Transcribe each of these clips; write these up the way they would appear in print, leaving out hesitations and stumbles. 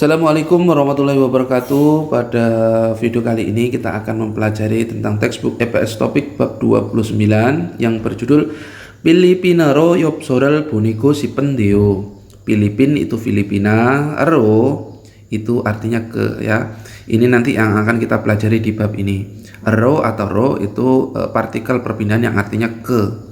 Assalamualaikum warahmatullahi wabarakatuh. Pada video kali ini kita akan mempelajari tentang textbook EPS topik bab 29 yang berjudul Pilipinaro Yopsoral Bonigo Sipendeo. Filipin itu Filipina, ro itu artinya ke, ya. Ini nanti yang akan kita pelajari di bab ini. Ro atau ro itu partikel perpindahan yang artinya ke.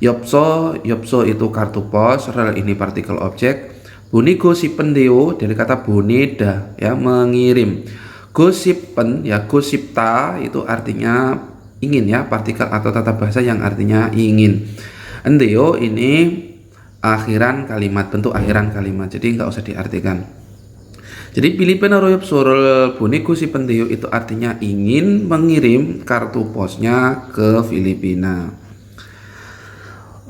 Yopso itu kartu pos, rel ini partikel objek. Bonigo sipendeo dari kata boneda, ya, mengirim. Gosipen, ya, gosipta itu artinya ingin, ya, partikel atau tata bahasa yang artinya ingin. Endeo ini akhiran kalimat, bentuk akhiran kalimat, jadi nggak usah diartikan. Jadi Filipina royop sorol bonigo sipendeo itu artinya ingin mengirim kartu posnya ke Filipina.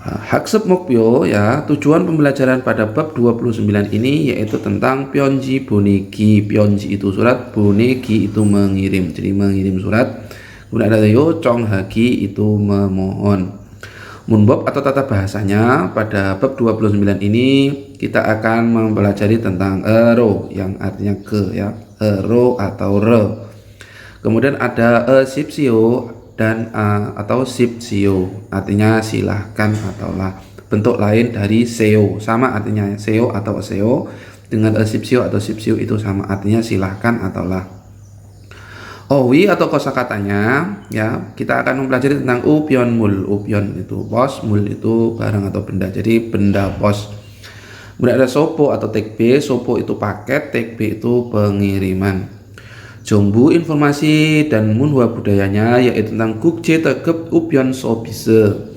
Haksep Mokpyo, ya, tujuan pembelajaran pada bab 29 ini yaitu tentang Pyeonji Bonegi. Pyeonji itu surat, Bonegi itu mengirim, jadi mengirim surat. Kemudian ada yo Chonghagi itu memohon. Munbob atau tata bahasanya pada bab 29 ini kita akan mempelajari tentang ero yang artinya ke, ya, ero atau re. Kemudian ada sipsio dan atau sipsio artinya silahkan atau lah, bentuk lain dari seo, sama artinya seo atau seo dengan sipsio atau sipsio itu sama artinya silahkan atau lah. Owi atau kosakatanya, ya, kita akan mempelajari tentang upyon mul. Upyon itu pos, mul itu barang atau benda, jadi benda pos. Kemudian ada sopo atau tekbe. Sopo itu paket, tekbe itu pengiriman. Jombu informasi dan munhwa budayanya yaitu tentang Gukje Tegep Upyon Sobise.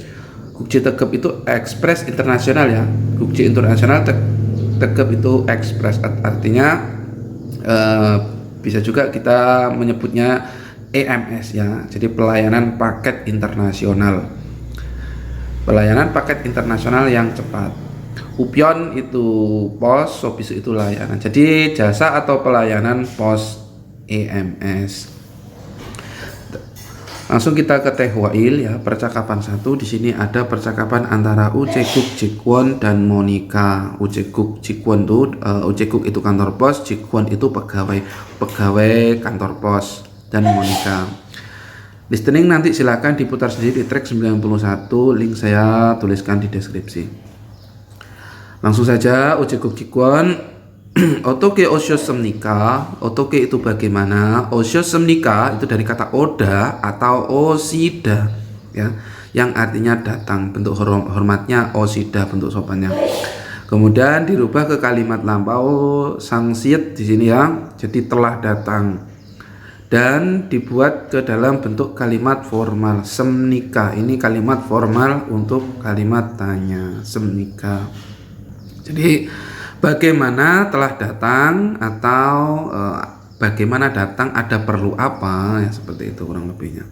Gukje Tegep itu ekspres internasional, ya. Gukje internasional, Tegep itu ekspres, artinya bisa juga kita menyebutnya EMS, ya. Jadi pelayanan paket internasional. Pelayanan paket internasional yang cepat. Upyon itu pos, Sobise itu layanan. Jadi jasa atau pelayanan pos EMS. Langsung kita ke Tehwail, ya, percakapan 1. Di sini ada percakapan antara Ucheguk Jikwon dan Monica. Ucheguk Jikwon itu kantor pos, Jikwon itu pegawai kantor pos, dan Monica. Listening nanti silakan diputar sendiri di track 91, link saya tuliskan di deskripsi. Langsung saja Ucheguk Jikwon. Otoke osyosemnika, otoke itu bagaimana, osyosemnika itu dari kata oda atau osida, ya, yang artinya datang, bentuk hormatnya osida, bentuk sopannya. Kemudian dirubah ke kalimat lampau sangsiet di sini, ya, jadi telah datang, dan dibuat ke dalam bentuk kalimat formal semnika. Ini kalimat formal untuk kalimat tanya, semnika. Jadi bagaimana telah datang atau bagaimana datang, ada perlu apa, ya, seperti itu kurang lebihnya.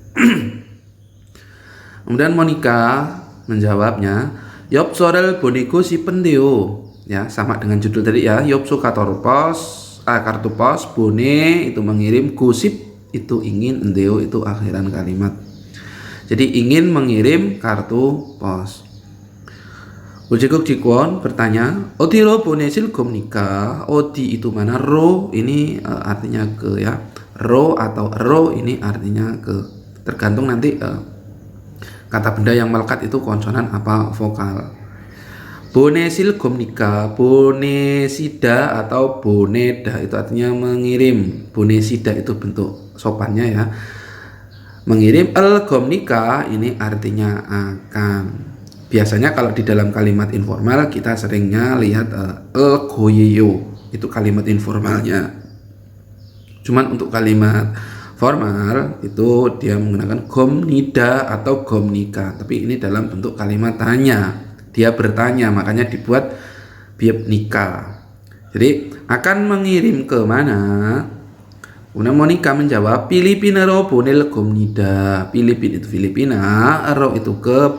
Kemudian Monica menjawabnya, Yopsorel Bonigo Sipendeo, ya, sama dengan judul tadi, ya. Yopso kartu pos, bone itu mengirim, gosip itu ingin, endeo itu akhiran kalimat. Jadi ingin mengirim kartu pos. Ucheguk Jikwon bertanya, Odiro bonesil gomnika. Odi itu mana, ro ini artinya ke, ya. Ro atau ro ini artinya ke. Tergantung nanti kata benda yang melekat itu konsonan apa vokal. Bonesil gomnika, bonesida atau boneda itu artinya mengirim. Bonesida itu bentuk sopannya, ya. Mengirim. El gomnika ini artinya akan. Biasanya kalau di dalam kalimat informal kita seringnya lihat goyeyo, itu kalimat informalnya. Cuman untuk kalimat formal itu dia menggunakan gomnida atau gomnika, tapi ini dalam bentuk kalimat tanya. Dia bertanya, makanya dibuat biebnika. Jadi akan mengirim ke mana? Kemudian Monica menjawab, Filipina ro bonel gomnida. Filipin itu Filipina, ro itu ke,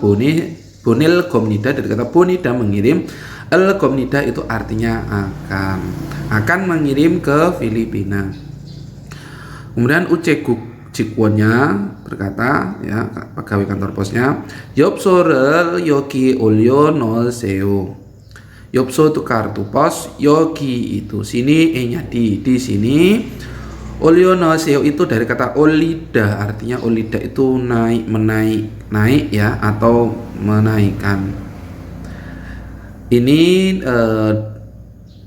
bonel gomnida dari kata bonida mengirim, el gomnida itu artinya akan mengirim ke Filipina. Kemudian Ucheguk Jikwonnya berkata, ya, pegawai kantor posnya, Yopsorel yoki olyo no seo. Yopso itu kartu pos, yogi itu sini, e-nya di sini. Oliono seo itu dari kata olida, artinya olida itu naik, naik ya, atau menaikkan. Ini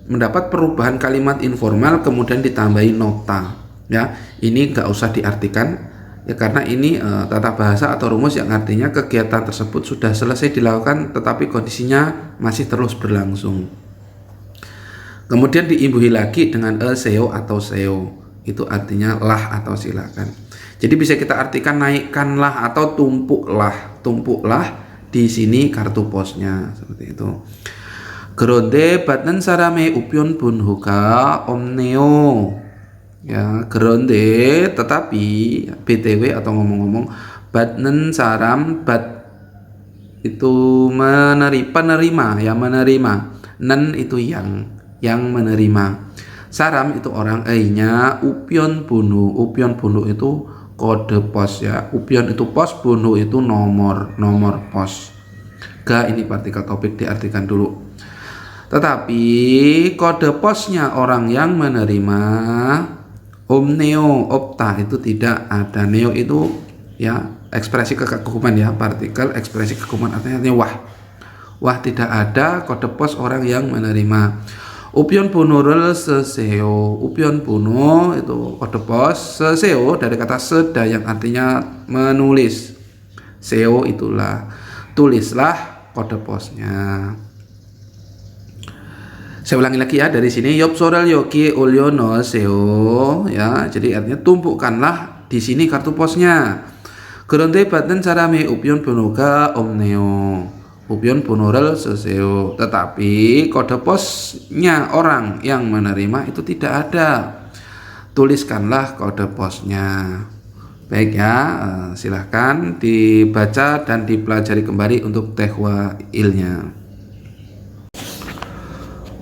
mendapat perubahan kalimat informal kemudian ditambahi nota ya. Ini nggak usah diartikan ya, karena ini tata bahasa atau rumus yang artinya kegiatan tersebut sudah selesai dilakukan tetapi kondisinya masih terus berlangsung. Kemudian diimbuhi lagi dengan seo atau seo, itu artinya lah atau silakan. Jadi bisa kita artikan naikkanlah atau tumpuklah di sini kartu posnya, seperti itu. Geronde batnen sarame upyon bunhuka omneo. Ya, geronde tetapi BTW atau ngomong-ngomong, batnen saram, bat itu penerima ya, menerima. Nen itu yang menerima. Saram itu orang, nya upyon bunu itu kode pos ya. Upyon itu pos, bunu itu nomor pos. Ini partikel topik diartikan dulu. Tetapi kode posnya orang yang menerima omneo, opta itu tidak ada. Neo itu ya ekspresi kekaguman ya, partikel ekspresi kekaguman artinya wah tidak ada kode pos orang yang menerima. Upyon punurel seseo, upyon puno itu kode pos, seseo dari kata seda yang artinya menulis. Seo itulah, tulislah kode posnya. Saya ulangi lagi ya dari sini, yopsorel yoki olyono seo ya, jadi artinya tumpukkanlah di sini kartu posnya. Geronte baten carame upyon punuga omneo. Upyon punorel seseo, tetapi kode posnya orang yang menerima itu tidak ada. Tuliskanlah kode posnya. Baik ya, silahkan dibaca dan dipelajari kembali untuk tehwailnya.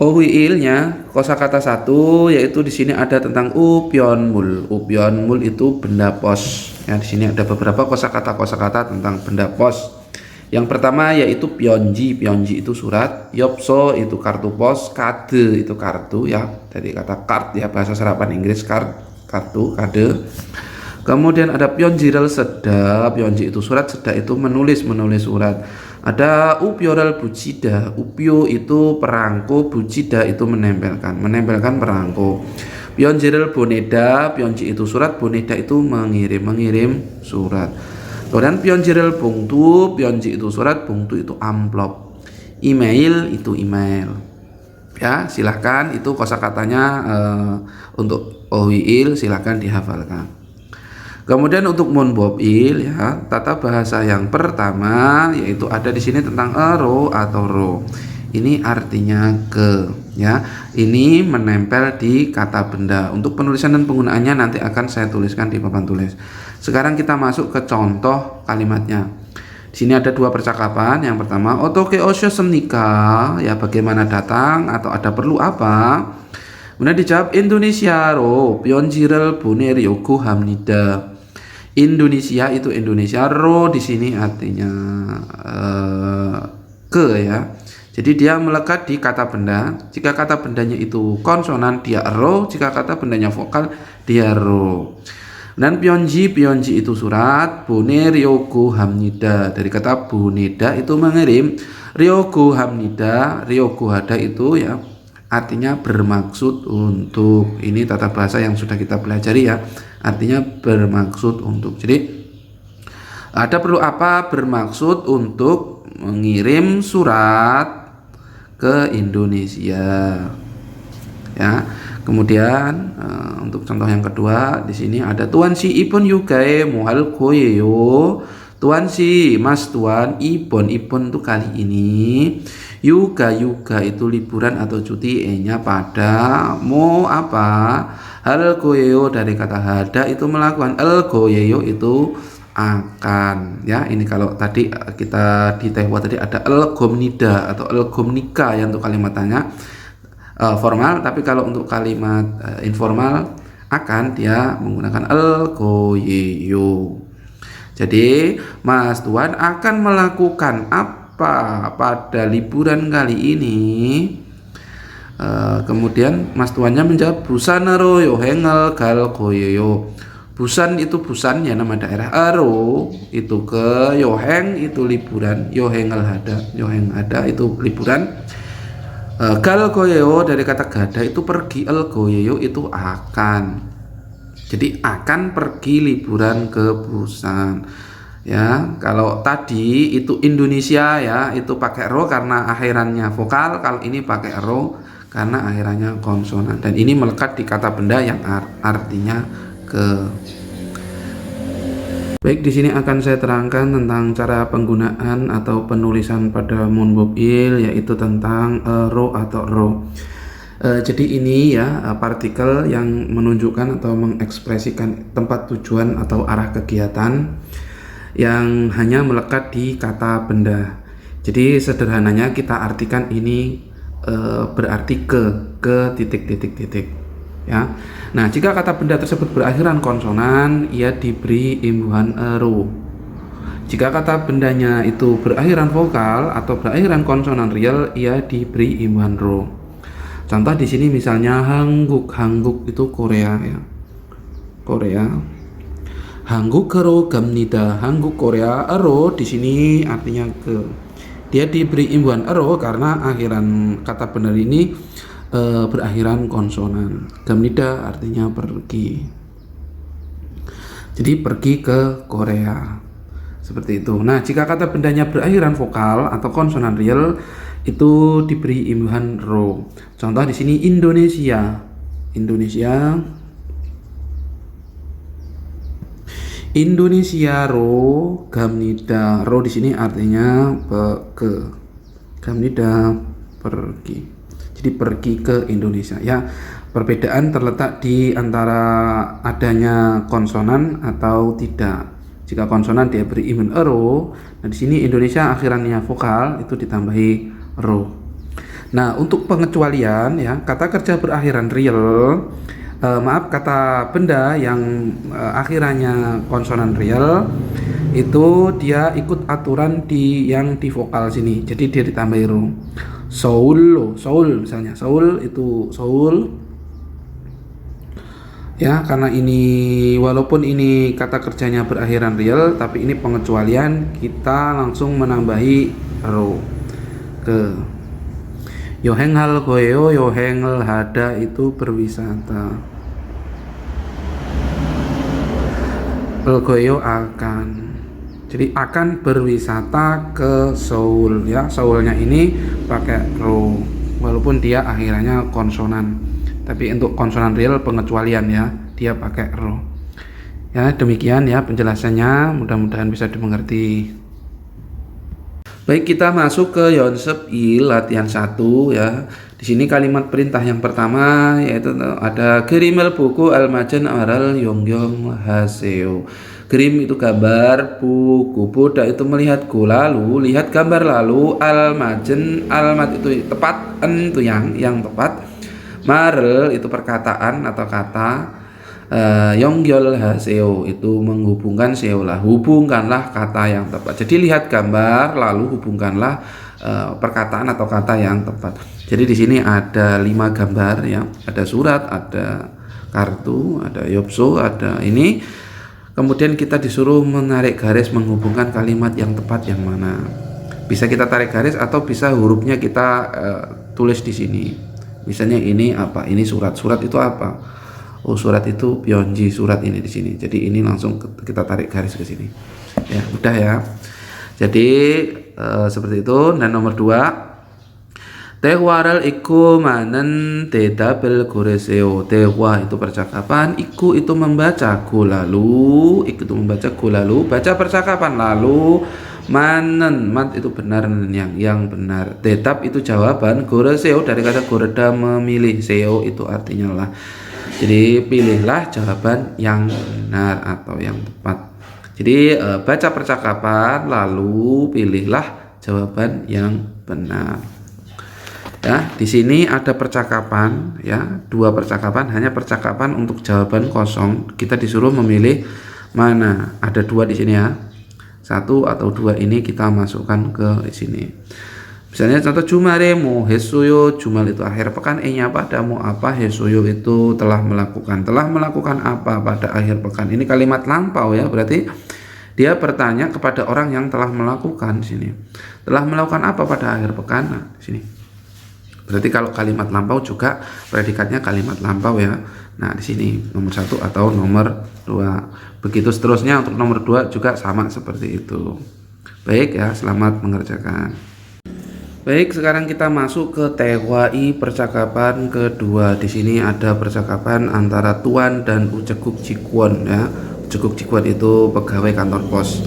Ilnya kosakata 1 yaitu di sini ada tentang upyonmul. Upyonmul itu benda pos. Ya, di sini ada beberapa kosakata tentang benda pos. Yang pertama yaitu pionji itu surat, yopso itu kartu pos, kade itu kartu ya, dari kata card ya, bahasa serapan Inggris kartu, kade. Kemudian ada pionjirel seda, pionji itu surat, seda itu menulis surat. Ada upyorel bujida, upyo itu perangko, bujida itu menempelkan perangko. Pionjirel boneda, pionji itu surat, boneda itu mengirim surat. Kemudian pionjirel bungtu, pionji itu surat, bungtu itu amplop. Email itu email. Ya, silahkan itu kosakatanya untuk owiil silahkan dihafalkan. Kemudian untuk monbobil ya, tata bahasa yang pertama yaitu ada di sini tentang ero atau ro. Ini artinya ke ya. Ini menempel di kata benda. Untuk penulisan dan penggunaannya nanti akan saya tuliskan di papan tulis. Sekarang kita masuk ke contoh kalimatnya. Di sini ada dua percakapan. Yang pertama, otoke osho semnika, ya bagaimana datang atau ada perlu apa? Kemudian dijawab Indonesia ro pionjirel boner yoku hamnida. Indonesia itu Indonesia, ro di sini artinya ke ya. Jadi dia melekat di kata benda. Jika kata bendanya itu konsonan dia ro, jika kata bendanya vokal dia ro. Dan pionji itu surat, bone ryogo hamnida dari kata buneda itu mengirim, ryogo hamnida, ryogo hada itu ya artinya bermaksud untuk. Ini tata bahasa yang sudah kita pelajari ya, artinya bermaksud untuk. Jadi ada perlu apa, bermaksud untuk mengirim surat ke Indonesia ya. Kemudian untuk contoh yang kedua di sini ada tuan si ibon yugae muhal koyeyo. Tuan si mas tuan, ibon itu kali ini, yuga itu liburan atau cuti, nya pada, mau apa, hal koyeyo dari kata hada itu melakukan, el koyeyo itu akan ya. Ini kalau tadi kita di tehwa tadi ada el gomnida atau el gomnika ya untuk kalimatnya formal, tapi kalau untuk kalimat informal akan dia menggunakan el koyeyo. Jadi mas tuan akan melakukan apa pada liburan kali ini? Kemudian mas tuannya menjawab busanero yo hengel gal goyoyo. Busan itu busan ya nama daerah, aro itu ke, yoheng itu liburan, yohengel hada, yoheng hada itu liburan. Gal goyoyo dari kata gada itu pergi, el goyoyo itu akan. Jadi akan pergi liburan ke Busan. Ya, kalau tadi itu Indonesia ya, itu pakai ro karena akhirannya vokal, kalau ini pakai ro karena akhirannya konsonan. Dan ini melekat di kata benda yang artinya ke. Baik, di sini akan saya terangkan tentang cara penggunaan atau penulisan pada monbobil, yaitu tentang ro atau ro. Jadi ini ya partikel yang menunjukkan atau mengekspresikan tempat tujuan atau arah kegiatan yang hanya melekat di kata benda. Jadi sederhananya kita artikan ini berarti ke titik ya. Nah, jika kata benda tersebut berakhiran konsonan, ia diberi imbuhan ro. Jika kata bendanya itu berakhiran vokal atau berakhiran konsonan real, ia diberi imbuhan ro. Contoh di sini misalnya Hangguk itu Korea ya. Korea. Hangguk ro gamnida. Hangguk Korea, ro di sini artinya ke. Dia diberi imbuhan ro karena akhiran kata benar ini berakhiran konsonan. Gamnida artinya pergi. Jadi pergi ke Korea. Seperti itu. Nah, jika kata bendanya berakhiran vokal atau konsonan real, itu diberi imbuhan ro. Contoh di sini Indonesia. Indonesia ro gamnida. Ro di sini artinya ke. Gamnida pergi. Jadi pergi ke Indonesia ya. Perbedaan terletak di antara adanya konsonan atau tidak. Jika konsonan dia beri imbuhan ro, nah di sini Indonesia akhirannya vokal itu ditambahi ro. Nah, untuk pengecualian ya, kata kerja berakhiran real, kata benda yang akhirannya konsonan real itu dia ikut aturan yang di vokal sini. Jadi dia ditambahi ro. Seoul misalnya, Seoul itu Seoul ya, karena ini walaupun ini kata kerjanya berakhiran real, tapi ini pengecualian, kita langsung menambahi ro ke. Yohengal goyo, yohengel hada itu berwisata. Goyo akan. Jadi akan berwisata ke Seoul ya. Seoulnya ini pakai ro walaupun dia akhirannya konsonan. Tapi untuk konsonan real pengecualian ya, dia pakai ro. Ya, demikian ya penjelasannya, mudah-mudahan bisa dimengerti. Baik, kita masuk ke Yonsep I latihan 1 ya. Di sini kalimat perintah yang pertama yaitu ada gerimel buku almajen aral yongyong haseo. Gerim itu gambar, buku boda itu melihatku, lalu lihat gambar, lalu almajen, almat itu tepat, en itu yang tepat, marel itu perkataan atau kata, yongyol haseo itu menghubungkan seo lah, hubungkanlah kata yang tepat. Jadi lihat gambar lalu hubungkanlah perkataan atau kata yang tepat. Jadi di sini ada 5 gambar ya, ada surat, ada kartu, ada yopso, ada ini. Kemudian kita disuruh menarik garis menghubungkan kalimat yang tepat yang mana. Bisa kita tarik garis atau bisa hurufnya kita tulis di sini. Misalnya ini apa? Ini surat. Surat itu apa? Oh, surat itu Pyeongji, surat ini di sini. Jadi ini langsung kita tarik garis ke sini. Ya, udah ya. Jadi seperti itu. Dan nomor 2, Tehwaral iku manen dedabel goreseo. Tehwa itu percakapan, iku itu membaca, lalu iku itu membaca, lalu baca percakapan, lalu manen mat itu benar, yang benar, dedab itu jawaban, goreseo dari kata goreda memilih, seo itu artinya lah. Jadi pilihlah jawaban yang benar atau yang tepat. Jadi baca percakapan lalu pilihlah jawaban yang benar. Ya, di sini ada percakapan ya, 2 percakapan, hanya percakapan untuk jawaban kosong. Kita disuruh memilih mana. Ada 2 di sini ya. 1 atau 2 ini kita masukkan ke sini. Misalnya contoh jumare mo hesoyo, jumal itu akhir pekan, nya pada mau apa, hesoyo itu telah melakukan apa pada akhir pekan. Ini kalimat lampau ya, berarti dia bertanya kepada orang yang telah melakukan. Di sini telah melakukan apa pada akhir pekan. Nah, di sini berarti kalau kalimat lampau juga predikatnya kalimat lampau ya. Nah di sini nomor 1 atau nomor 2. Begitu seterusnya untuk nomor 2 juga sama seperti itu. Baik ya, selamat mengerjakan. Baik, sekarang kita masuk ke TWI percakapan kedua. Di sini ada percakapan antara Tuan dan Uceguk Cikwon ya. Uceguk Cikwon itu pegawai kantor pos.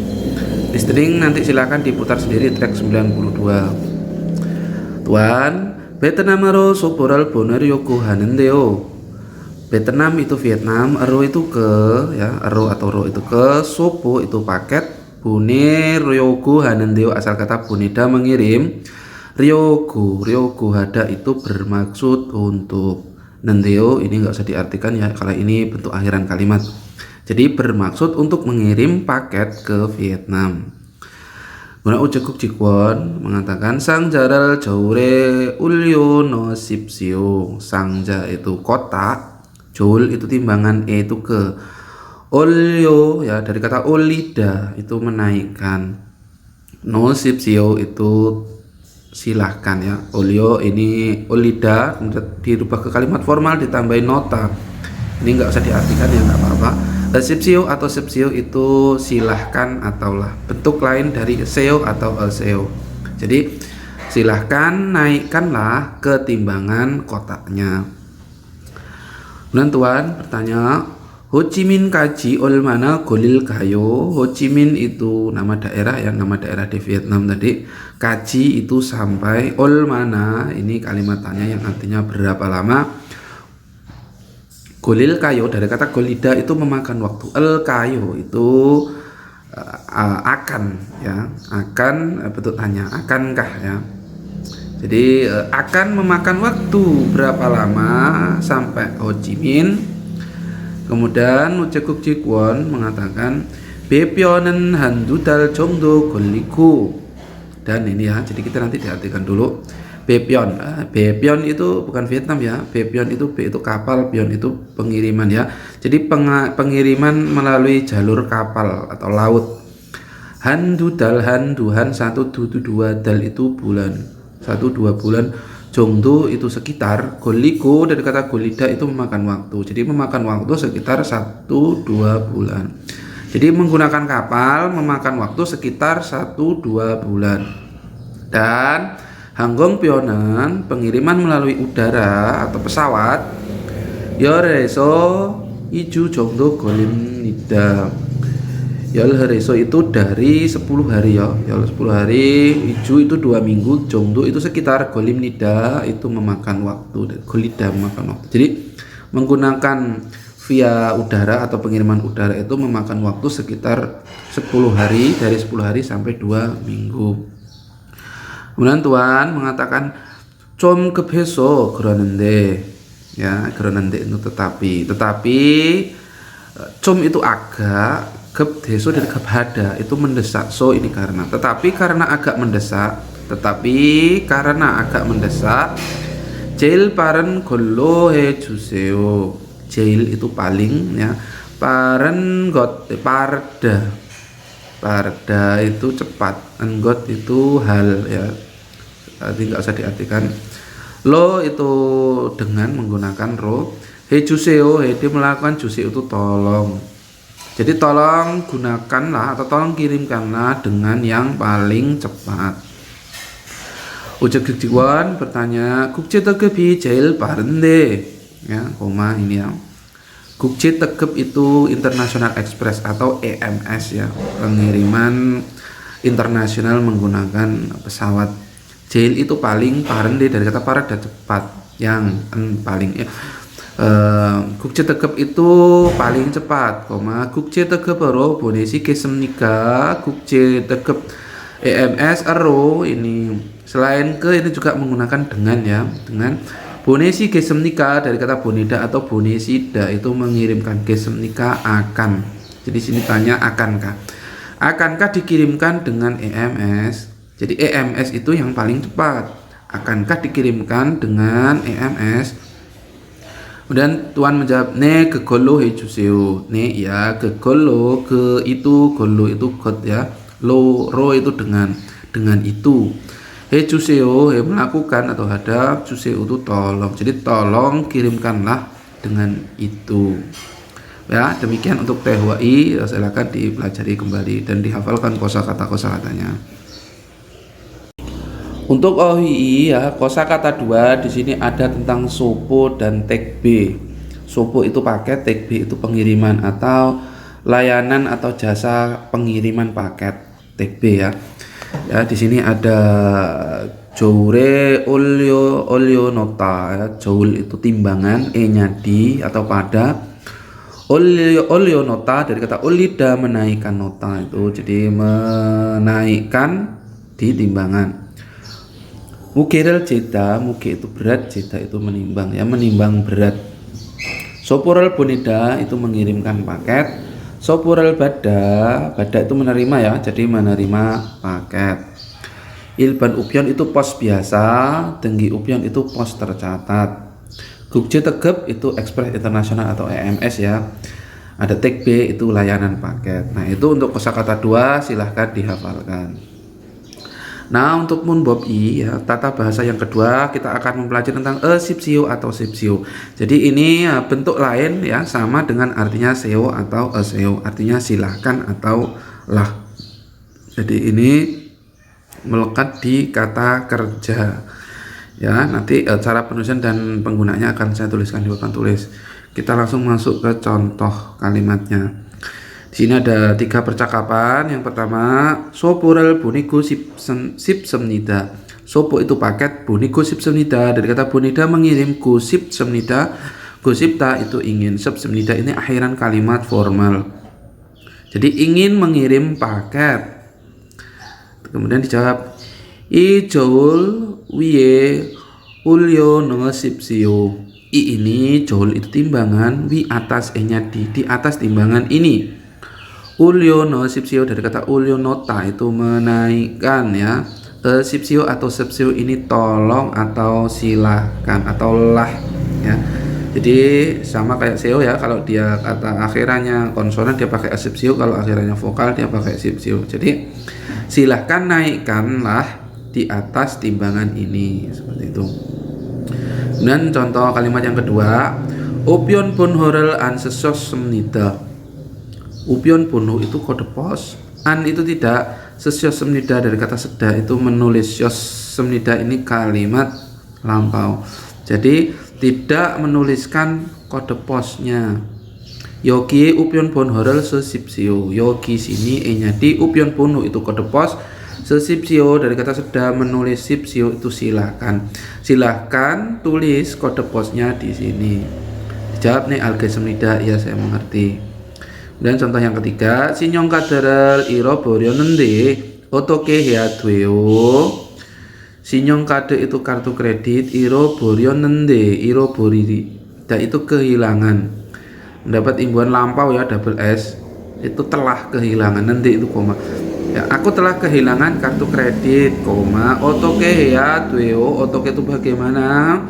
Listening nanti silakan diputar sendiri track 92. Tuan, 베트남으로 소포를 보내려고 하는데요. Vietnam itu Vietnam, ero itu ke ya, ero atau ro itu ke, sopo itu paket, boneryoko hanendeyo asal kata boneda mengirim, ryogo hada itu bermaksud untuk, nendeo ini nggak usah diartikan ya kalau ini bentuk akhiran kalimat. Jadi bermaksud untuk mengirim paket ke Vietnam. Guna Uceguk Cikwon mengatakan Sangjaral Jaure Ulyo no Sipsio. Sangja itu kotak, Joul itu timbangan, itu ke, Olyo ya dari kata olida itu menaikkan, no Sipsio itu silahkan ya. Olyo ini olida dirubah ke kalimat formal ditambahin nota. Ini nggak usah diartikan ya, nggak apa-apa. Sipsio atau sepsio itu silahkan ataulah, bentuk lain dari seo atau seo. Jadi silahkan naikkanlah ketimbangan kotaknya. Kemudian Tuan bertanya, Ho Chi Minh kaji olmana golil kayo. Ho Chi Minh itu nama daerah ya, nama daerah di Vietnam tadi. Kaji itu sampai, olmana ini kalimat tanya yang artinya berapa lama. Golil kayo dari kata golida itu memakan waktu. El kayo itu akan ya, akan bentuk tanya, akankah ya. Jadi akan memakan waktu berapa lama sampai Ho Chi Minh. Kemudian Uceguk Cikwon mengatakan Bepyonen handudal jongdo goliku. Dan ini ya, jadi kita nanti diartikan dulu. Bepyon, Bepyon itu bukan Vietnam ya. Bepyon itu B itu kapal, Pyon itu pengiriman ya. Jadi pengiriman melalui jalur kapal atau laut. Handudal, handuhan 1 dudu 2 dal itu bulan. 1-2 bulan. Jongdo itu sekitar, goliko dari kata golida itu memakan waktu. Jadi memakan waktu sekitar 1-2 bulan. Jadi menggunakan kapal memakan waktu sekitar 1-2 bulan. Dan Hanggong Pyonan pengiriman melalui udara atau pesawat. Yoreso iju jongdo golim nida. Yolhereso itu dari 10 hari ya. Yol 10 hari, iju itu 2 minggu, jongdo itu sekitar, golim nida itu memakan waktu, golida memakan waktu. Jadi menggunakan via udara atau pengiriman udara itu memakan waktu sekitar 10 hari, dari 10 hari sampai 2 minggu. Kemudian Tuan mengatakan 좀 급해서 그러는데 ya, 그러는데 itu tetapi 좀 itu agak, gep deso dari kepada itu mendesak, so ini karena, tetapi karena agak mendesak 제일 빠른 걸로 해주세요. 제일 itu paling ya, 빠른 것 parda itu cepat, enggot itu hal ya, tadi nggak usah diartikan. Lo itu dengan menggunakan ro. Hejuseo, hede melakukan, juse itu tolong. Jadi tolong gunakanlah atau tolong kirimkanlah dengan yang paling cepat. Uceguk Cikwon bertanya, 국제特급이 제일 빠른데 ya, koma ini ya. 국제 특급 itu International Express atau EMS ya, pengiriman internasional menggunakan pesawat. Jail itu paling, parende dari kata parada cepat, yang paling ya. 국제 특급 itu paling cepat, 국제 특급으로 보내시 겠습니까? 국제 특급 EMS ero ini selain ke ini juga menggunakan dengan ya, dengan bonesi gesemnika dari kata boneda atau bonesida itu mengirimkan, gesemnika akan. Jadi sini tanya akankah dikirimkan dengan EMS. Jadi EMS itu yang paling cepat. Akankah dikirimkan dengan EMS? Kemudian Tuan menjawab, ne kegolo hejuseo. Ne ya kegolo, ke itu, golo itu god ya. Ro itu dengan itu. Hejuseo melakukan atau hadap, juseo itu tolong. Jadi tolong kirimkanlah dengan itu. Ya, demikian untuk THWI. Silakan dipelajari kembali dan dihafalkan kosakatanya. Untuk OHI ya, kosakata 2 di sini ada tentang sopo dan tag B. Sopo itu paket, tag B itu pengiriman atau layanan atau jasa pengiriman paket, tag B ya. Ya, di sini ada joure olio nota ya. Joule itu timbangan, E-nya di atau pada. Olio nota dari kata olida, menaikkan nota itu. Jadi menaikkan di timbangan. Mugerel jeda, muge itu berat, jeda itu menimbang ya, menimbang berat. Soporel bonida itu mengirimkan paket. Soporel bada itu menerima ya, jadi menerima paket. Ilban upion itu pos biasa, Denggi upion itu pos tercatat. Gukje tegep itu ekspres internasional atau EMS ya. Ada tag B itu layanan paket. Nah itu untuk kosakata 2 silahkan dihafalkan. Nah untuk Munbob I ya, tata bahasa yang kedua kita akan mempelajari tentang sipsio atau sipsio. Jadi ini ya, bentuk lain ya, sama dengan artinya seo atau seo, artinya silahkan atau lah. Jadi ini melekat di kata kerja ya. Nanti cara penulisan dan penggunaannya akan saya tuliskan di papan tulis. Kita langsung masuk ke contoh kalimatnya. Di sini ada 3 percakapan. Yang pertama, soporel buniku sipsemnida. Sopo itu paket, buniku sipsemnida dari kata bunida mengirim, kusip semnida, kusipta itu ingin, sipsemnida ini akhiran kalimat formal. Jadi ingin mengirim paket. Kemudian dijawab, I joul wiye ulyo no sipsio. I ini joul itu timbangan, wi atas, E-nya di atas timbangan ini. Ulyo no sipsio dari kata ulyo nota itu menaikkan ya. Sipsio atau sipsio ini tolong atau silahkan atau lah ya. Jadi sama kayak seo ya, kalau dia kata akhirannya konsonan dia pakai sipsio, kalau akhirannya vokal dia pakai sipsio. Jadi silahkan naikkanlah di atas timbangan ini, seperti itu. Dan contoh kalimat yang kedua, Opion pun horel an sesos semnida. Upion bunuh itu kode pos, an itu tidak, sesios semnida dari kata seda itu menulis, sios semnida ini kalimat lampau. Jadi tidak menuliskan kode posnya. Yogi upion pun horel sesipsio. Yogi sini E-nya di, upion bunuh itu kode pos, sesipsio dari kata seda menulis sipsio itu silahkan. Silahkan tulis kode posnya di sini. Dijawab nih alge semnida, ya saya mengerti. Dan contoh yang ketiga, sinyong kaderel iro boryo nende otoke hea dweo. Sinyong kade itu kartu kredit, iro boryo nende, iro boriri dan itu kehilangan. Mendapat imbuhan lampau ya, double S itu telah kehilangan, nende itu koma ya, aku telah kehilangan kartu kredit, koma otoke hea dweo. Otoke itu bagaimana?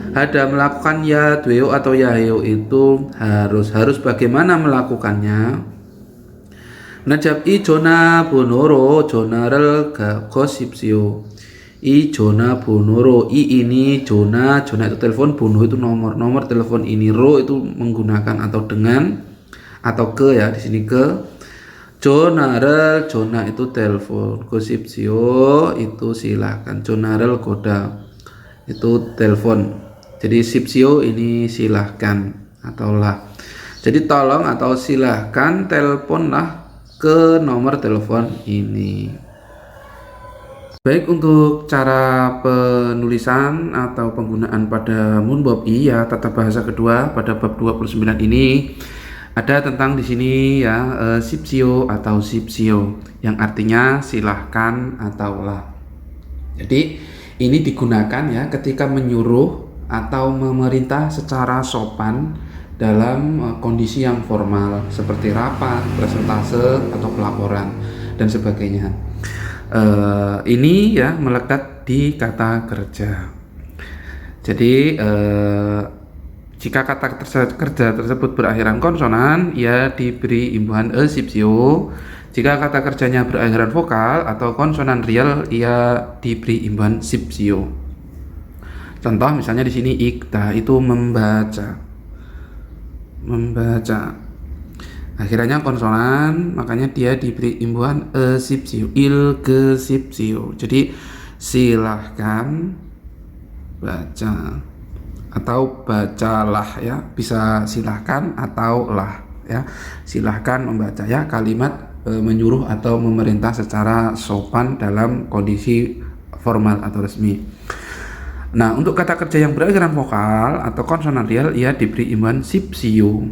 Ada melakukan ya dweo atau ya heo itu harus bagaimana melakukannya. Najab I jona bonoro jonarel gosipsio. I jona bonoro, I ini jona itu telepon, bono itu nomor telepon, ini ro itu menggunakan atau dengan atau ke ya, di sini ke. Jonarel, jona itu telepon, gosipsio itu silahkan, jonarel koda itu telepon. Jadi sipsio ini silahkan atau lah. Jadi tolong atau silahkan teleponlah ke nomor telepon ini. Baik, untuk cara penulisan atau penggunaan pada Munbob I ya, tata bahasa kedua pada bab 29 ini ada tentang di sini ya, sipsio atau sipsio yang artinya silahkan atau lah. Jadi ini digunakan ya ketika menyuruh atau memerintah secara sopan dalam kondisi yang formal seperti rapat, presentase atau pelaporan dan sebagainya. Ini ya melekat di kata kerja. Jadi jika kata kerja tersebut berakhiran konsonan, ia diberi imbuhan e-sipsio. Jika kata kerjanya berakhiran vokal atau konsonan real, ia diberi imbuhan sipsio. Contoh misalnya di sini ikta itu membaca. Akhirnya konsonan, makanya dia diberi imbuhan e-sipsio, ilgesipsio. Jadi silahkan baca atau bacalah ya, bisa silahkan atau lah ya. Silahkan membaca ya, kalimat menyuruh atau memerintah secara sopan dalam kondisi formal atau resmi. Nah, untuk kata kerja yang berakhiran vokal atau konsonan real, ia diberi imbuhan sipsio.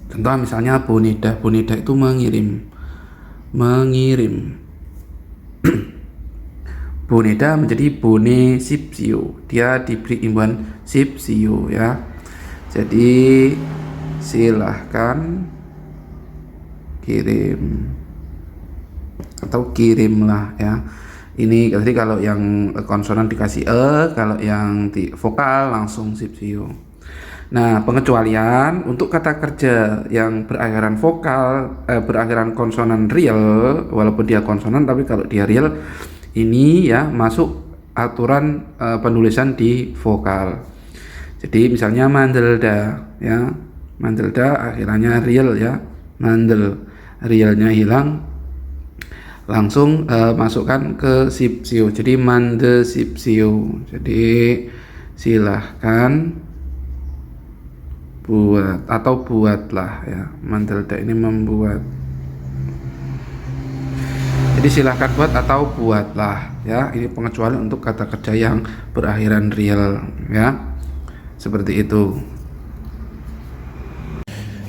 Contoh misalnya boneda itu mengirim. Boneda menjadi bone sipsio, dia diberi imbuhan sipsio ya. Jadi silahkan kirim atau kirimlah ya. Ini tadi kalau yang konsonan dikasih kalau yang di vokal langsung sipsio. Nah, pengecualian untuk kata kerja yang berakhiran vokal, berakhiran konsonan real, walaupun dia konsonan tapi kalau dia real, ini ya masuk aturan penulisan di vokal. Jadi misalnya mandelda ya, mandelda akhirannya real ya, mandel, realnya hilang, langsung masukkan ke sipsio. Jadi mande sipsio. Jadi silahkan buat atau buatlah ya, mandelda ini membuat. Jadi silahkan buat atau buatlah ya. Ini pengecualian untuk kata kerja yang berakhiran real ya, seperti itu.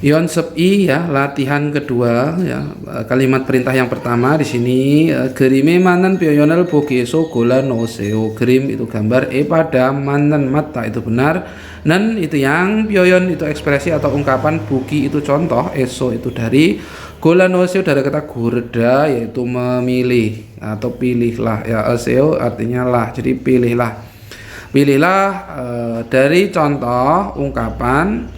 Ion sub I ya, latihan kedua ya. Kalimat perintah yang pertama di sini gerime manan pioyonel bogeso gola noseo. Gerim itu gambar, pada manan mata itu benar, nan itu yang, pioyon itu ekspresi atau ungkapan, bugi itu contoh, eso itu dari, gola noseo dari kata gurda yaitu memilih atau pilihlah ya. Eseo artinya lah, jadi pilihlah dari contoh ungkapan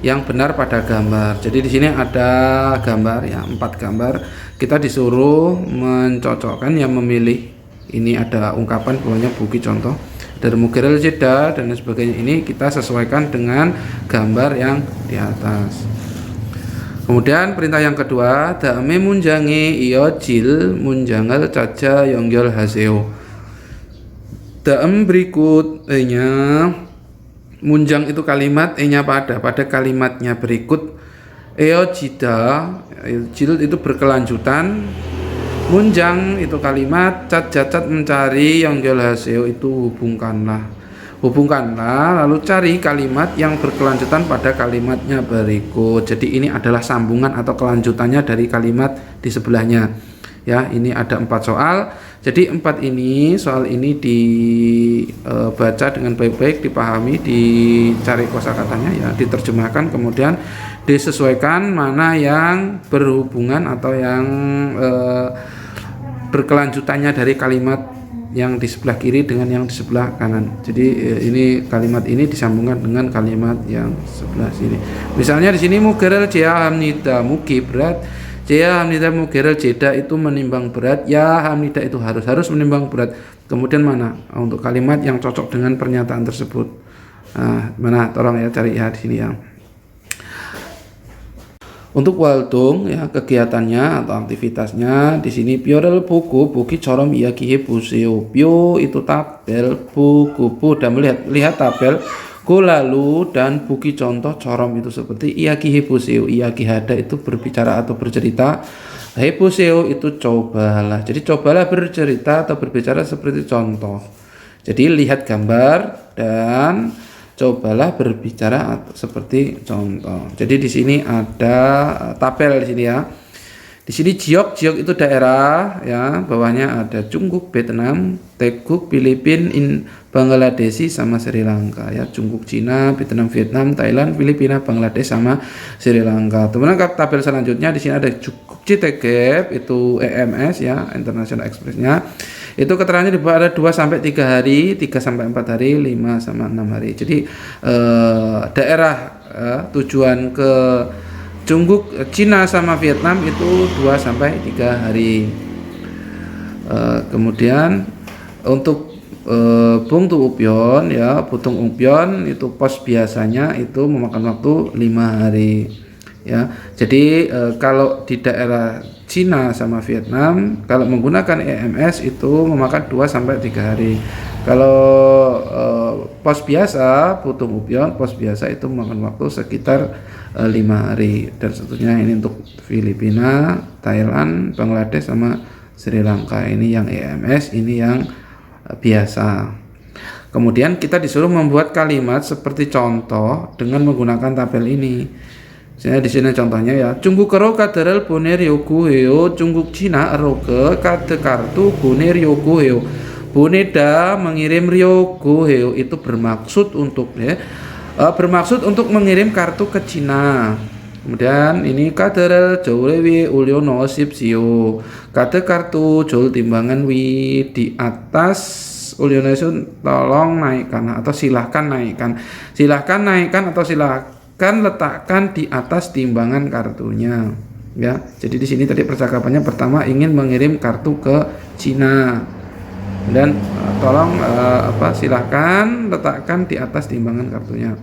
yang benar pada gambar. Jadi di sini ada gambar ya, 4 gambar. Kita disuruh mencocokkan yang memilih. Ini ada ungkapan bawahnya bugi contoh, dermugerel jeda dan sebagainya. Ini kita sesuaikan dengan gambar yang di atas. Kemudian perintah yang kedua, dame munjange iyo jil munjangal caca yongyol haseo. Daem berikutnya, munjang itu kalimat, nya pada kalimatnya berikut, eo jida, jil itu berkelanjutan, munjang itu kalimat, cat mencari, yongyol haseo itu hubungkanlah lalu cari kalimat yang berkelanjutan pada kalimatnya berikut. Jadi ini adalah sambungan atau kelanjutannya dari kalimat di sebelahnya ya. Ini ada 4 soal. Jadi 4 ini, soal ini dibaca dengan baik-baik, dipahami, dicari kosakatanya ya, diterjemahkan, kemudian disesuaikan mana yang berhubungan atau yang berkelanjutannya dari kalimat yang di sebelah kiri dengan yang di sebelah kanan. Jadi ini kalimat ini disambungkan dengan kalimat yang sebelah sini. Misalnya di sini mugerel jea hamnida, mugi berat, jea hamnida mugerel jeda itu menimbang berat, ya hamnida itu harus menimbang berat. Kemudian mana untuk kalimat yang cocok dengan pernyataan tersebut? Nah, mana tolong ya cari ya di sini ya. Untuk Waldung ya, kegiatannya atau aktivitasnya di sini piorel buki corom iyakihe buseo. Pio itu tabel, buku dan lihat tabel, go lalu, dan buki contoh, corom itu seperti iyakihe buseo. Iyakihada itu berbicara atau bercerita, hebuseo itu cobalah. Jadi cobalah bercerita atau berbicara seperti contoh. Jadi lihat gambar dan cobalah berbicara seperti contoh. Jadi di sini ada tabel di sini ya. Di sini Jiok itu daerah ya, bawahnya ada Chungguk, Vietnam, Taeguk, Filipina, Bangladesh sama Sri Lanka ya. Chungguk Cina, Vietnam, Thailand, Filipina, Bangladesh sama Sri Lanka. Kemudian tabel selanjutnya di sini ada Gukci Tegep itu EMS ya, International Express-nya. Itu keterangannya di bawah ada 2 sampai 3 hari, 3 sampai 4 hari, 5 sama 6 hari. Jadi daerah tujuan ke Chungguk Cina sama Vietnam itu 2 sampai 3 hari. Kemudian untuk Bung Tu Upyon ya, Butung Upyon itu pos biasanya itu memakan waktu 5 hari ya. Jadi kalau di daerah Cina sama Vietnam kalau menggunakan EMS itu memakan 2 sampai 3 hari. Kalau pos biasa Butung Upyon pos biasa itu memakan waktu sekitar 5 hari, dan tentunya ini untuk Filipina, Thailand, Bangladesh sama Sri Lanka. Ini yang EMS, ini yang biasa. Kemudian kita disuruh membuat kalimat seperti contoh dengan menggunakan tabel ini. Misalnya di sini contohnya ya, Chungguk kero kaderel boner yoku heo, Chungguk Cina eroke kade kartu boner yoku heo. Boneda mengirim Ryogo heo itu bermaksud untuk bermaksud untuk mengirim kartu ke Cina. Kemudian ini kaderel jaulewi ulyono sipsio. Kade kartu jol timbangan wi di atas ulyono tolong naikkan atau silahkan naikkan. Silahkan naikkan atau silahkan letakkan di atas timbangan kartunya. Ya, jadi di sini tadi percakapannya pertama ingin mengirim kartu ke Cina. Dan tolong silahkan letakkan di atas timbangan kartunya.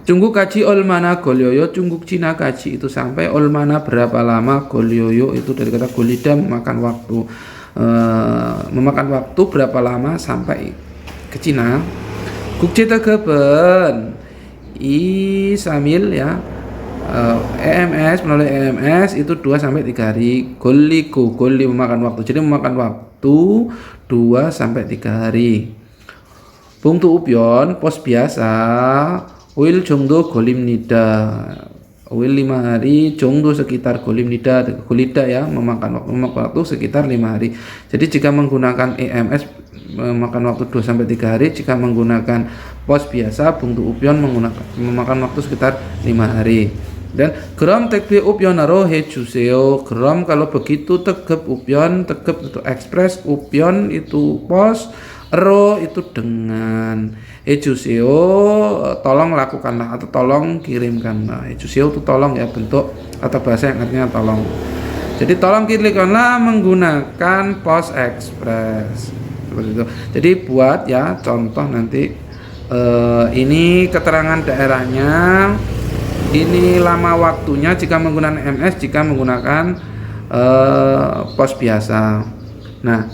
Chungguk kaji olmana golyoyo, Chungguk Cina kaji itu sampai olmana berapa lama, golyoyo itu dari kata golida memakan waktu. Memakan waktu berapa lama sampai ke Cina. Gukce tegeben i samil ya. EMS melalui EMS itu 2 sampai 3 hari. Goli memakan waktu. Jadi memakan waktu 2 sampai 3 hari. Bung Tu Upyon pos biasa Wil jongdo golim nida. Wil 5 hari, jongdo sekitar golim nida, golida ya, memakan waktu sekitar 5 hari. Jadi jika menggunakan EMS memakan waktu 2 sampai 3 hari, jika menggunakan pos biasa Bung Tu Upyon memakan waktu sekitar 5 hari. Dan geram tekbi upyonaro hejuseo, geram kalau begitu tegep upyon, tegep itu ekspres, upyon itu pos, ero itu dengan, hejuseo tolong lakukanlah atau tolong kirimkanlah. Hejuseo itu tolong ya, bentuk atau bahasa yang artinya tolong. Jadi tolong kirimkanlah menggunakan pos ekspres seperti itu. Jadi buat ya contoh nanti ini keterangan daerahnya. Ini lama waktunya jika menggunakan MS, jika menggunakan pos biasa. Nah,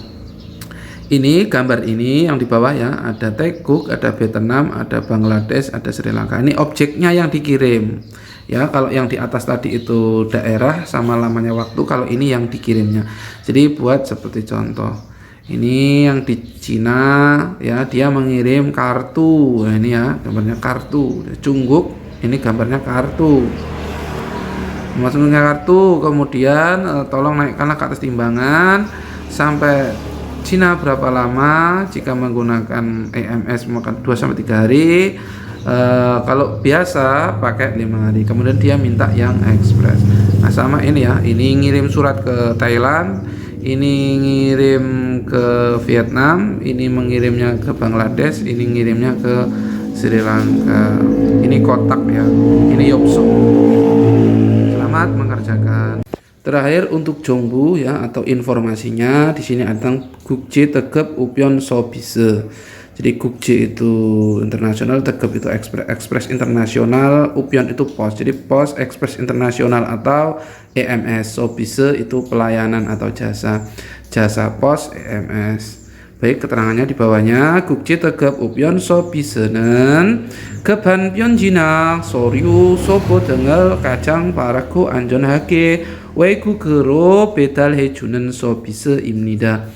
ini gambar ini yang di bawah ya, ada Taeguk, ada Vietnam, ada Bangladesh, ada Sri Lanka. Ini objeknya yang dikirim. Ya, kalau yang di atas tadi itu daerah sama lamanya waktu, kalau ini yang dikirimnya. Jadi buat seperti contoh. Ini yang di Cina ya, dia mengirim kartu. Nah, ini ya, gambarnya kartu. Chungguk. Ini gambarnya kartu, maksudnya kartu. Kemudian tolong naikkanlah ke atas timbangan sampai Cina berapa lama jika menggunakan EMS memakan 2 sampai 3 hari. Kalau biasa pakai 5 hari. Kemudian dia minta yang ekspres. Nah sama ini ya, ini ngirim surat ke Thailand, ini ngirim ke Vietnam, ini mengirimnya ke Bangladesh, ini ngirimnya ke Sri Lanka. Ini kotak ya, ini Yopso. Selamat mengerjakan. Terakhir untuk Jongbu ya, atau informasinya di sini ada Gukje Tegep Upyon Sobise. Jadi Gukje itu internasional, Tegep itu ekspres internasional, Upyon itu pos. Jadi pos ekspres internasional atau EMS, Sobise itu pelayanan atau jasa pos EMS. Baik, keterangannya di bawahnya. Gukje Tegep Upyon Sobisenen Geban Pyonjina Soryu Sopo Dengel Kacang Paraku Anjon Hake Weigu Gero Bedal Hejunen Sobise Imnida.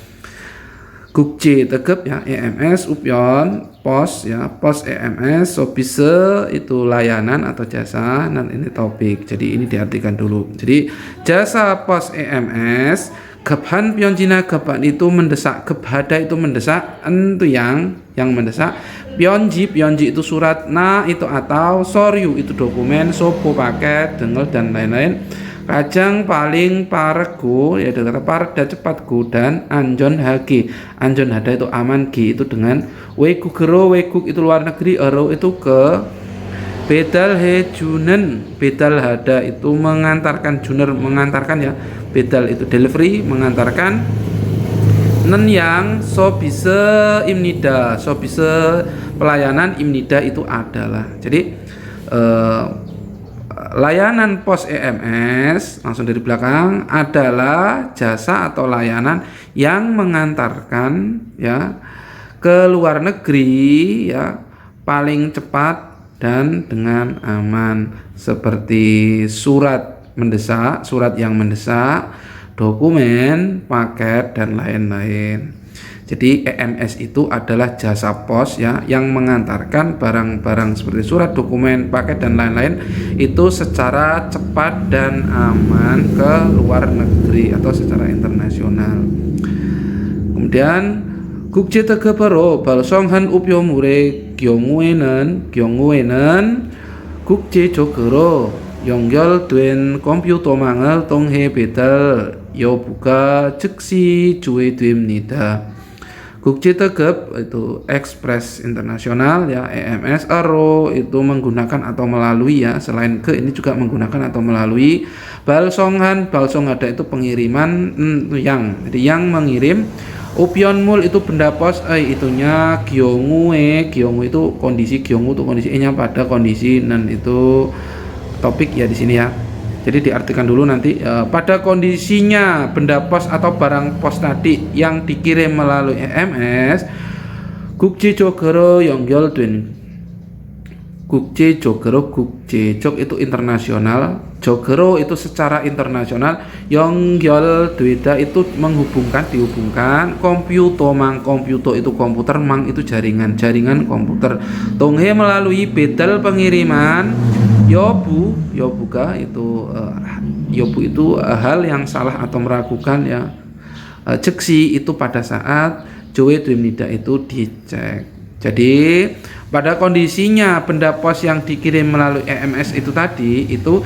Gukje tegep ya, EMS Upyon pos ya, pos EMS Sobise itu layanan atau jasa. Nah ini topik, jadi ini diartikan dulu. Jadi jasa pos EMS Gebhan Pyeonjina, Gebhan itu mendesak, Gebhada itu mendesak, entu yang mendesak. Pyeonji itu surat, na itu atau, soryu itu dokumen, sopo paket, dengel dan lain-lain. Kajang paling paregu ya kata parda cepatku, dan anjon hagi, anjon hada itu aman, gi itu dengan, weguk gero, weguk itu luar negeri, ero itu ke, bedal hejunen, bedal hada itu mengantarkan, juner mengantarkan ya, bedal itu delivery mengantarkan, nen yang so bisa imnida, so bisa pelayanan imnida itu adalah. Jadi layanan pos EMS langsung dari belakang adalah jasa atau layanan yang mengantarkan ya ke luar negeri ya paling cepat dan dengan aman, seperti surat mendesak, surat yang mendesak, dokumen, paket dan lain-lain. Jadi EMS itu adalah jasa pos ya yang mengantarkan barang-barang seperti surat, dokumen, paket dan lain-lain itu secara cepat dan aman ke luar negeri atau secara internasional. Kemudian 국제 특허로 발송한 우표물의 경우에는 국제적으로 연결된 컴퓨터망을 통해 배달 여부가 즉시 조회됩니다. Gukje tegep itu ekspres internasional ya, EMS ero itu menggunakan atau melalui ya, selain ke ini juga menggunakan atau melalui. Balsong ada itu pengiriman yang, jadi yang mengirim. Upyeonmul itu benda pos, itunya gyongu itu kondisi, gyongu itu kondisi nya pada kondisi, dan itu topik ya di sini ya. Jadi diartikan dulu nanti pada kondisinya benda pos atau barang pos tadi yang dikirim melalui EMS 국제적으로 연결된 국제적으로 국제적 itu internasional, jogero itu secara internasional, 연결되다 itu menghubungkan, dihubungkan, komputer itu komputer, mang itu jaringan komputer, tonghe melalui bedal pengiriman, yobuka itu yobu itu hal yang salah atau meragukan ya, ceksi itu pada saat, joe dwimnida itu dicek. Jadi pada kondisinya benda pos yang dikirim melalui EMS itu tadi itu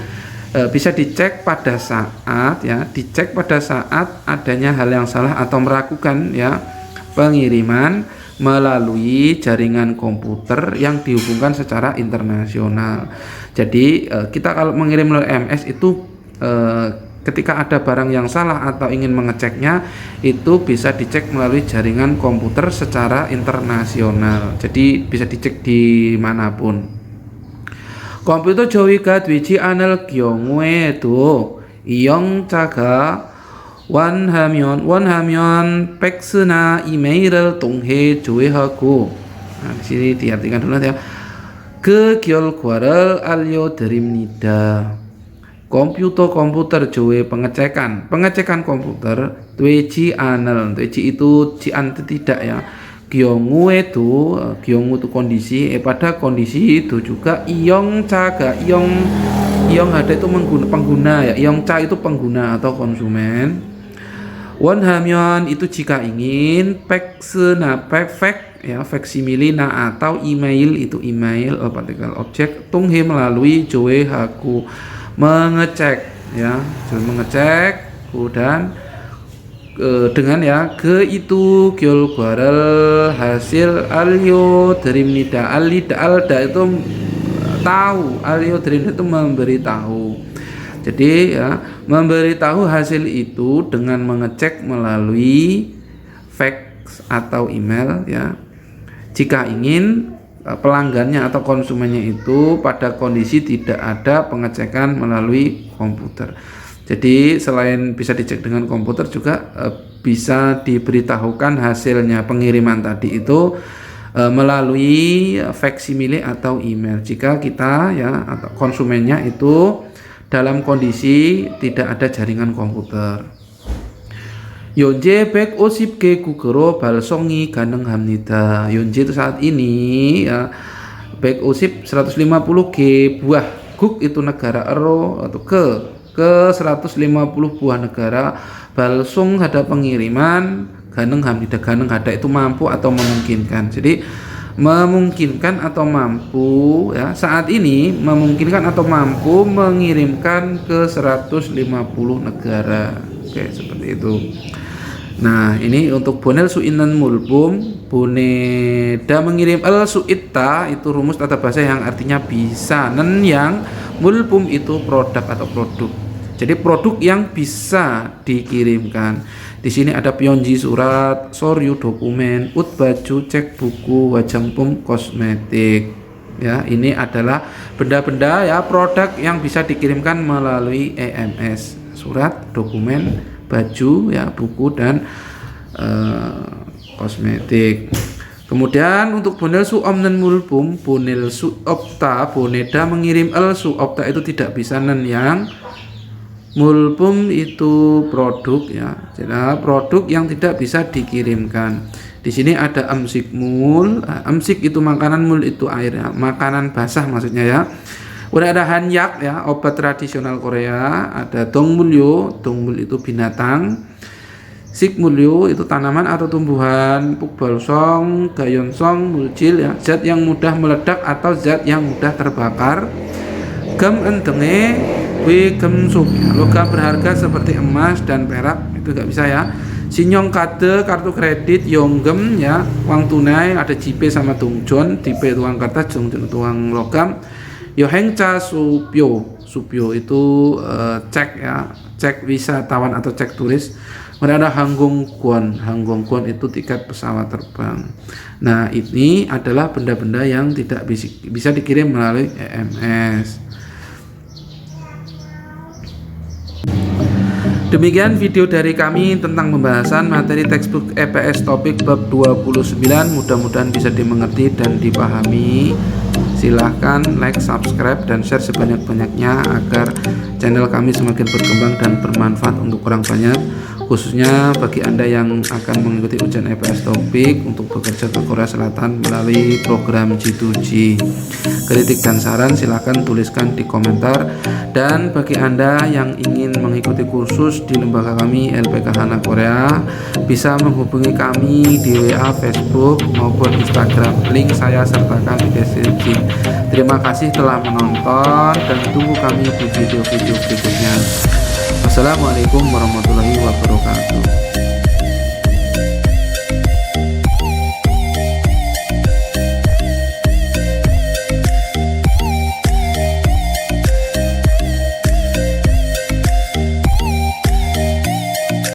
bisa dicek pada saat ya, dicek pada saat adanya hal yang salah atau meragukan ya, pengiriman melalui jaringan komputer yang dihubungkan secara internasional. Jadi kita kalau mengirim melalui EMS itu ketika ada barang yang salah atau ingin mengeceknya itu bisa dicek melalui jaringan komputer secara internasional. Jadi bisa dicek dimanapun. Komputer jowi가 되지 않을 경우에도 이용자가 원하면 팩스나 이메일을 통해 조회하고, di sini diartikan dulu ya. 그 결과를 알려드립니다. komputer jowe pengecekan komputer tweji anel, tweji itu cian tidak ya, gyongu itu kondisi, pada kondisi itu juga iong ada itu pengguna ya, iong ca itu pengguna atau konsumen, wonhamyeon itu jika ingin, fax ya, faksimile atau email itu email, partikel objek, tunghe melalui jowe haku mengecek ya, mengecek dan dengan ya ke itu 결과를 hasil alio 드립니다. alda itu tahu, alio 드립니다 itu memberitahu. Jadi ya, memberitahu hasil itu dengan mengecek melalui fax atau email ya, jika ingin pelanggannya atau konsumennya itu pada kondisi tidak ada pengecekan melalui komputer. Jadi selain bisa dicek dengan komputer juga bisa diberitahukan hasilnya pengiriman tadi itu melalui faksimile atau email jika kita ya atau konsumennya itu dalam kondisi tidak ada jaringan komputer. Yonje bek osipke kukero balsongi ganeng hamnida. Yonje itu saat ini ya, bek osip 150 G buah guk itu negara ero atau ke 150 buah negara. Balsong ada pengiriman, ganeng hamnida, ganeng ada itu mampu atau memungkinkan. Jadi memungkinkan atau mampu ya, saat ini memungkinkan atau mampu mengirimkan ke 150 negara. Oke, seperti itu. Nah, ini untuk bonel suinan mulbum, boneda mengirim al suitta itu rumus tata bahasa yang artinya bisa, nen yang mulbum itu produk atau produk. Jadi produk yang bisa dikirimkan. Di sini ada pionji surat, soryu dokumen, ut baju, cek buku, wajampum kosmetik. Ya, ini adalah benda-benda ya, produk yang bisa dikirimkan melalui EMS. Surat, dokumen, baju ya, buku dan kosmetik. Kemudian untuk bonel su omnen mulbum, bonel su opta, boneda mengirim el su opta itu tidak bisa nen yang mulbum itu produk ya. Jadi produk yang tidak bisa dikirimkan. Di sini ada amsik mul, amsik itu makanan, mul itu air ya, makanan basah maksudnya ya. Udah ada hanyak ya, obat tradisional Korea. Ada dongmulyo, dongmul itu binatang. Sikmulyo itu tanaman atau tumbuhan. Pukbalsong, gayonsong, mulcil ya, zat yang mudah meledak atau zat yang mudah terbakar. Gem entenge, we gemsuk ya, logam berharga seperti emas dan perak itu gak bisa ya. Sinyong kade, kartu kredit, yonggem ya, uang tunai, ada JP sama tungjon, JP itu uang kertas, tungjon itu uang logam. Yohengca supyo, supyo itu cek ya, cek wisatawan atau cek turis. Kemudian ada hanggongkwon, hanggongkwon itu tiket pesawat terbang. Nah, ini adalah benda-benda yang tidak bisa dikirim melalui EMS. Demikian video dari kami tentang pembahasan materi textbook EPS topik bab 29. Mudah-mudahan bisa dimengerti dan dipahami. Silahkan like, subscribe, dan share sebanyak-banyaknya agar channel kami semakin berkembang dan bermanfaat untuk orang banyak, khususnya bagi Anda yang akan mengikuti ujian EPS topik untuk bekerja ke Korea Selatan melalui program G2G. Kritik dan saran silahkan tuliskan di komentar. Dan bagi Anda yang ingin mengikuti kursus di lembaga kami LPK Hana Korea, bisa menghubungi kami di WA, Facebook maupun Instagram. Link saya sertakan di deskripsi. Terima kasih telah menonton dan tunggu kami di video-video berikutnya. Wassalamualaikum warahmatullahi wabarakatuh.